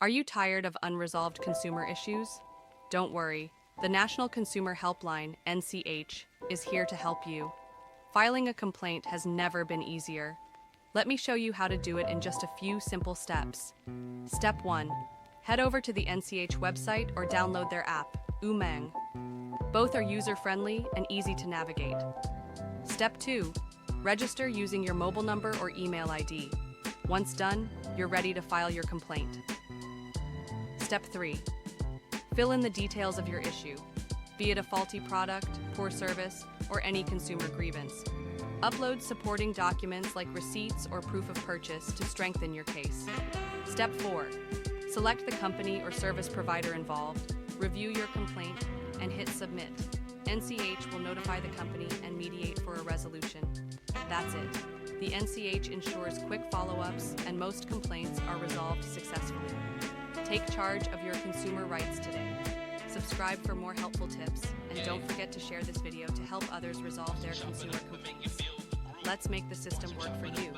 Are you tired of unresolved consumer issues? Don't worry, the National Consumer Helpline, NCH, is here to help you. Filing a complaint has never been easier. Let me show you how to do it in just a few simple steps. Step 1. Head over to the NCH website or download their app, Umang. Both are user-friendly and easy to navigate. Step 2. Register using your mobile number or email ID. Once done, you're ready to file your complaint. Step 3. Fill in the details of your issue, be it a faulty product, poor service, or any consumer grievance. Upload supporting documents like receipts or proof of purchase to strengthen your case. Step 4. Select the company or service provider involved, review your complaint, and hit submit. NCH will notify the company and mediate for a resolution. That's it. The NCH ensures quick follow-ups and most complaints are resolved successfully. Take charge of your consumer rights today. Subscribe for more helpful tips, and don't forget to share this video to help others resolve their consumer complaints. Let's make the system work for you.